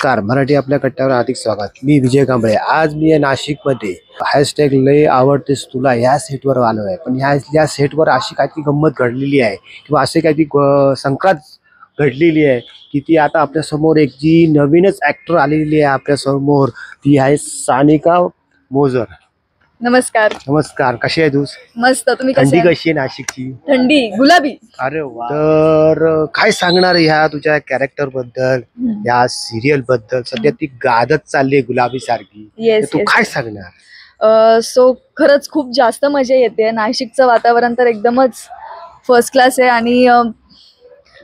नमस्कार, मराठी आपल्या कट्ट्यावर हार्दिक स्वागत. मी विजय कांबळे. आज मी नाशिकमध्ये हॅशटॅग लय आवडतेस तुला या सेटवर आलो आहे. पण या सेटवर अशी काहीतरी गंमत घडलेली आहे किंवा असे काहीतरी संक्रांत घडलेली आहे की ती आता आपल्यासमोर एक जी नवीनच ॲक्टर आलेली आहे आपल्यासमोर, ती आहे सानिका मोजर. नमस्कार. नमस्कार, कशी आहे तू? मस्त. तुम्ही थंडी कशी आहे नाशिकची? थंडी गुलाबी. अरे वा. तर काय सांगणार ह्या तुझ्या कॅरेक्टर बद्दल, या सिरियल बद्दल? सध्या ती गाजत चालली गुलाबी सारखी, तू काय सांगणार? सो खरंच खूप जास्त मजा येते. नाशिकचं वातावरण तर एकदमच फर्स्ट क्लास आहे आणि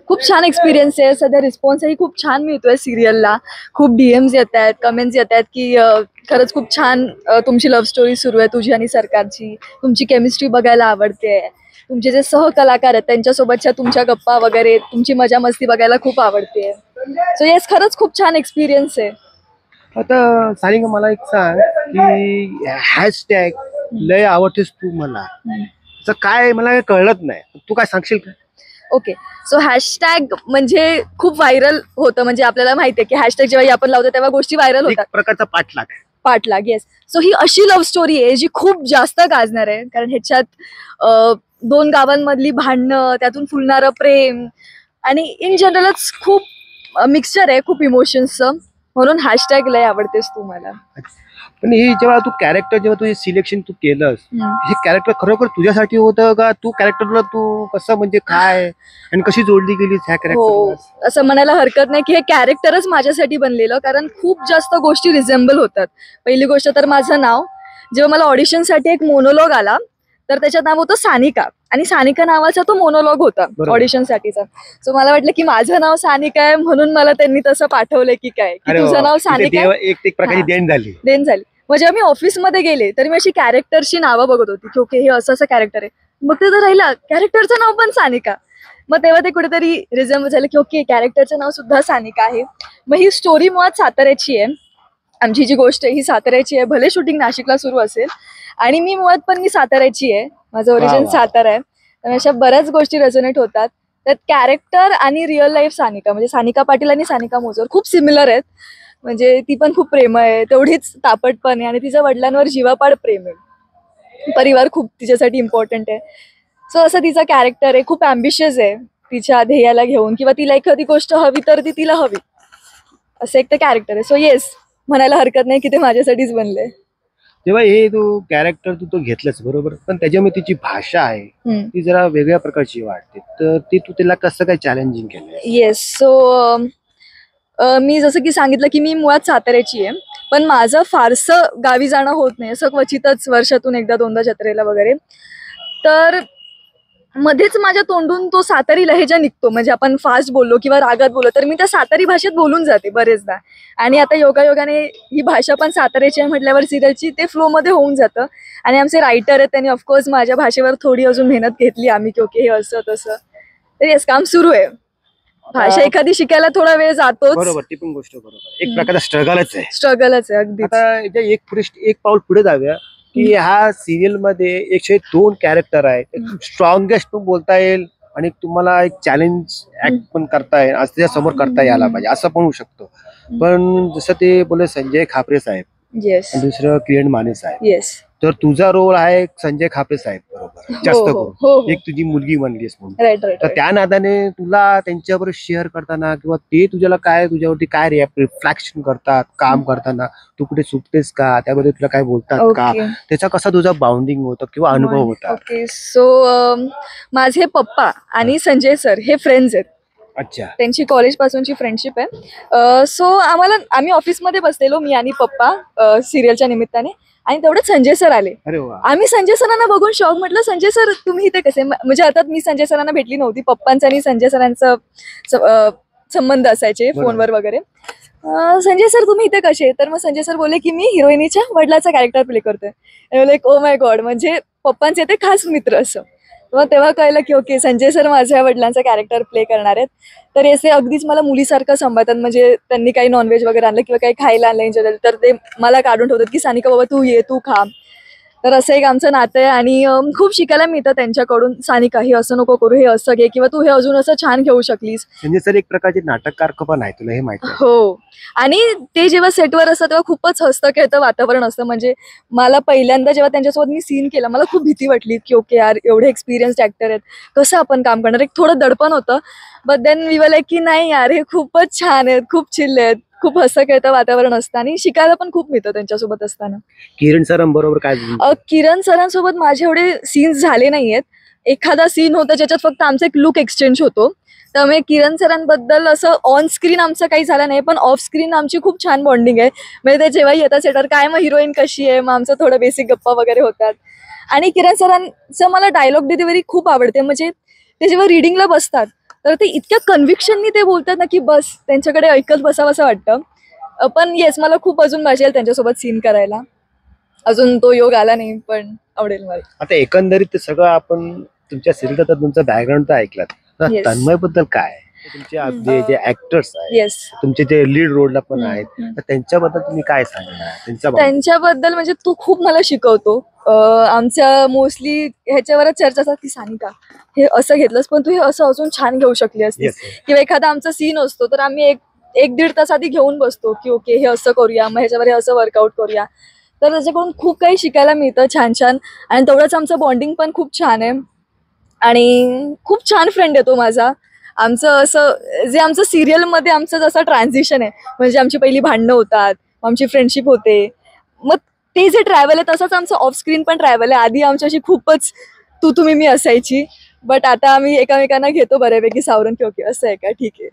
खूप छान एक्सपिरियन्स आहे. सध्या रिस्पॉन्सही खूप छान मिळतोय सिरियलला. खूप DMs येत आहेत, कमेंट्स येत आहेत की खरंच खूप छान तुमची लव्ह स्टोरी सुरू आहे, तुझी आणि सरकारची. तुमची केमिस्ट्री बघायला आवडते. तुमचे जे सहकलाकार आहेत त्यांच्यासोबतच्या तुमच्या गप्पा वगैरे, तुमची मजा मस्ती बघायला खूप आवडते. सो येस, खरंच खूप छान एक्सपिरियन्स आहे. आता सानिका मला एक सांग की हॅशटॅग लय आवडतेस तू मला, काय मला कळत नाही, तू काय सांगशील का? ओके, सो हॅशटॅग म्हणजे खूप व्हायरल होतं. म्हणजे आपल्याला माहिती आहे की हॅशटॅग जेव्हा आपण लावतो तेव्हा गोष्टी व्हायरल होतात. प्रकारचा पाठलाग. येस. सो ही अशी लव्ह स्टोरी आहे जी खूप जास्त गाजणार आहे. कारण ह्याच्यात दोन गावांमधली भांडणं, त्यातून फुलणारं प्रेम आणि इन जनरलच खूप मिक्सचर आहे, खूप इमोशन्सचं. म्हणून हॅशटॅग लय आवडतेस तू मला. पण हे जेव्हा तू सिलेक्शन तू केलंस, हे कॅरेक्टर खरोखर तुझ्यासाठी होतं का? तू कॅरेक्टरला तू कसं, म्हणजे काय आणि कशी जोडली गेलीस ह्या कॅरेक्टरला? असं म्हणायला हरकत नाही की हे कॅरेक्टरच माझ्यासाठी बनलेलं, कारण खूप जास्त गोष्टी रिझेंबल होतात. पहिली गोष्ट तर माझं नाव. जेव्हा मला ऑडिशनसाठी एक मोनोलॉग आला तर त्याच्यात नाव होतं सानिका, आणि सानिका नावाचा तो मोनोलॉग होता ऑडिशनसाठीचा. सो मला वाटलं की माझं नाव सानिका आहे म्हणून मला त्यांनी तसं पाठवलंय की काय, की तुझं नाव सानिका देण झाली. मग जेव्हा मी ऑफिसमध्ये गेले तर मी अशी कॅरेक्टरची नावं बघत होती की ओके हे असं असं कॅरेक्टर आहे. मग ते तर राहिलं कॅरेक्टरचं नाव पण सानिका. मग तेव्हा ते कुठेतरी रिझेंबल झालं की ओके कॅरेक्टरचं नाव सुद्धा सानिका आहे. मग ही स्टोरी मुळात साताऱ्याची आहे. आमची जी गोष्ट आहे ही साताऱ्याची आहे. भले शूटिंग नाशिकला सुरू असेल आणि मी मुळात पण मी साताऱ्याची आहे. माझं ओरिजिन सातारा आहे. तर अशा बऱ्याच गोष्टी रेझोनेट होतात. त्यात कॅरेक्टर आणि रिअल लाईफ सानिका, म्हणजे सानिका पाटील आणि सानिका मोजर खूप सिमिलर आहेत. म्हणजे ती पण खूप प्रेमळ आहे, तेवढीच तापट पण आहे, आणि तिच्या वडिलांवर जीवापाड प्रेम आहे. परिवार खूप तिच्यासाठी इम्पॉर्टंट आहे. सो असं तिचं कॅरेक्टर आहे. खूप ॲम्बिशियस आहे तिच्या ध्येयाला घेऊन, किंवा तिला एखादी गोष्ट हवी तर ती तिला हवी, असं एक तर कॅरेक्टर आहे. सो येस, म्हणायला हरकत नाही की ते माझ्यासाठीच बनले. तेव्हा हे तू कॅरेक्टर तू घेतलंस बरोबर, पण त्याच्यामध्ये तिची भाषा आहे ती जरा वेगळ्या प्रकारची वाटते. तर ती तू तिला कसं काय चॅलेंजिंग केलं? येस. सो मी जसं की सांगितलं की मी मुळात साताऱ्याची आहे, पण माझं फारसं गावी जाणं होत नाही. असं क्वचितच वर्षातून एकदा दोनदा जत्रेला वगैरे. तर मध्येच माझ्या तोंडून तो सातारी लहेजा निघतो. म्हणजे आपण फास्ट बोललो किंवा रागात बोललो तर मी त्या सातारी भाषेत बोलून जाते बरेचदा. आणि आता योगायोगाने ही भाषा पण साताऱ्याची आहे म्हटल्यावर सिरियलची ते फ्लो मध्ये होऊन जातं. आणि आमचे रायटर आहेत त्यांनी ऑफकोर्स माझ्या भाषेवर थोडी अजून मेहनत घेतली आम्ही की ओके हे असं तसं. तर येस, काम सुरू आहे. भाषा एखादी शिकायला थोडा वेळ जातोच. बरोबर, ती पण गोष्ट बरोबर. एक प्रकारचा स्ट्रगलच आहे अगदी. आता एक पाऊल पुढे जाऊया की ह्या सिरियल मध्ये 102 कॅरेक्टर आहेत. स्ट्रॉंगेस्ट पण बोलता येईल आणि तुम्हाला एक चॅलेंज ऍक्ट पण करता येईल, आज त्याच्या समोर करता यायला पाहिजे असं पण होऊ शकतो. पण जसं ते बोलले संजय खापरे साहेब, दुसरं किरण माने साहेब. येस. तर तुझा रोल आहे संजय खापरे साहेब बरोबर जास्त करून. एक तुझी मुलगी बनलीस म्हणून, तर त्या नादाने तुला त्यांच्यावर शेअर करताना किंवा ते तुझ्यावरती काय रिफ्लेक्शन करतात काम करताना, तू कुठे चुकतेस का, त्यामध्ये तुला काय बोलतात का, त्याचा कसा तुझा बाउंडिंग होता किंवा अनुभव होता? ओके, सो माझे पप्पा आणि संजय सर हे फ्रेंड्स आहेत. अच्छा. त्यांची कॉलेज पासूनची फ्रेंडशिप आहे. सो आम्ही ऑफिसमध्ये बसलेलो, मी आणि पप्पा सिरियलच्या निमित्ताने, आणि तेवढेच संजय सर आले. आम्ही संजय सरांना बघून शॉक. म्हटलं संजय सर तुम्ही इथे कसे? म्हणजे आता मी संजय सरांना भेटली नव्हती. पप्पांचा आणि संजय सरांचं संबंध असायचे फोनवर वगैरे. संजय सर तुम्ही इथे कसे? तर मग संजय सर बोलले की मी हिरोईनीच्या वडिलाचा कॅरेक्टर प्ले करतोय. लाईक ओ माय गॉड, म्हणजे पप्पांचे ते खास मित्र असं. मग तेव्हा कळलं की ओके संजय सर माझ्या वडिलांचा कॅरेक्टर प्ले करणार आहेत. तर असे अगदीच मला मुलीसारखं सांभाळतात. म्हणजे त्यांनी काही नॉनव्हेज वगैरे आणलं किंवा काही खायला आणलं तर ते मला काढून ठेवतात की सानिका बाबा तू ये, तू खा. तर असं एक आमचं नातं आहे आणि खूप शिकायला मिळतं त्यांच्याकडून. सानिका, हे असं नको करू, हे असं घे, किंवा तू हे अजून असं छान घेऊ शकलीस. म्हणजे सर एक प्रकारचे नाटककार पण आहे, तुला हे माहिती आहे? हो. आणि ते जेव्हा सेटवर असतं तेव्हा खूपच हसतं खेळतं वातावरण असतं. म्हणजे मला पहिल्यांदा जेव्हा त्यांच्यासोबत मी सीन केला, मला खूप भीती वाटली की ओके यार, एवढे एक्सपिरियन्स्ड ऍक्टर आहेत, कसं आपण काम करणार. एक थोडं दडपण होतं. But then we were like की नाही यार, हे खूपच छान आहेत, खूप चिल्ल आहेत, खूप हसतं खेळतं वातावरण असतं आणि शिकायला पण खूप मिळतं त्यांच्यासोबत असताना. किरण सरांबरोबर काय किरण सरांसोबत माझे एवढे सीन्स झाले नाहीयेत. एखादा सीन होता ज्याच्यात फक्त आमचा एक लुक एक्सचेंज होतो. त्यामुळे किरण सरांबद्दल असं ऑन स्क्रीन आमचं काही झालं नाही, पण ऑफ स्क्रीन आमची खूप छान बॉन्डिंग आहे. म्हणजे ते जेव्हा येतात सेटवर, काय मग हिरोईन कशी आहे, मग आमचं थोडं बेसिक गप्पा वगैरे होतात. आणि किरण सरांचं मला डायलॉग डिलिव्हरी खूप आवडते. म्हणजे ते जेव्हा रिडिंगला बसतात तर ते इतक्या कन्व्हिक्शननी ते बोलतात ना की बस त्यांच्याकडे ऐकत बसावं असं वाटतं. पण येस, मला खूप अजून मजा येईल त्यांच्यासोबत सीन करायला. अजून तो योग आला नाही, पण आवडेल मला. आता एकंदरीत ते सगळं आपण तुमच्या सिरियल तर तुमचं बॅकग्राऊंड तर ऐकलात. Yes. तन्मय बद्दल काय, तुमचे आपले जे ऍक्टर्स आहेत, येस. तुमचे जे लीड रोलला पण आहेत, हम्म. तर त्यांच्याबद्दल तुम्ही काय सांगणार? त्यांच्याबद्दल म्हणजे तो खूप मला शिकवतो. आमच्या मोस्टली ह्याच्यावरच चर्चा असतात की सानिका, हे असं घेतलंस पण तू हे असं अजून छान घेऊ शकली असतीस. किंवा एखादा आमचा सीन असतो तर आम्ही एक दीड तास आधी घेऊन बसतो की ओके हे असं करूया, मग ह्याच्यावर हे असं वर्कआउट करूया. तर त्याच्याकडून खूप काही शिकायला मिळतं छान छान. आणि तेवढंच आमचं बॉन्डिंग पण खूप छान आहे आणि खूप छान फ्रेंड आहे तो माझा. आमचं असं जे आमचं सिरियलमध्ये आमचं जसं ट्रान्झिशन आहे, म्हणजे आमची पहिली भांडणं होतात, आमची फ्रेंडशिप होते, मग ते जे ट्रॅव्हल आहे तसंच आमचं ऑफ स्क्रीन पण ट्रॅव्हल आहे. आधी आमच्याशी खूपच तू तुम्ही मी असायची, बट आता आम्ही एकामेकांना घेतो बऱ्यापैकी सावरून की ओके असं आहे का, ठीक आहे.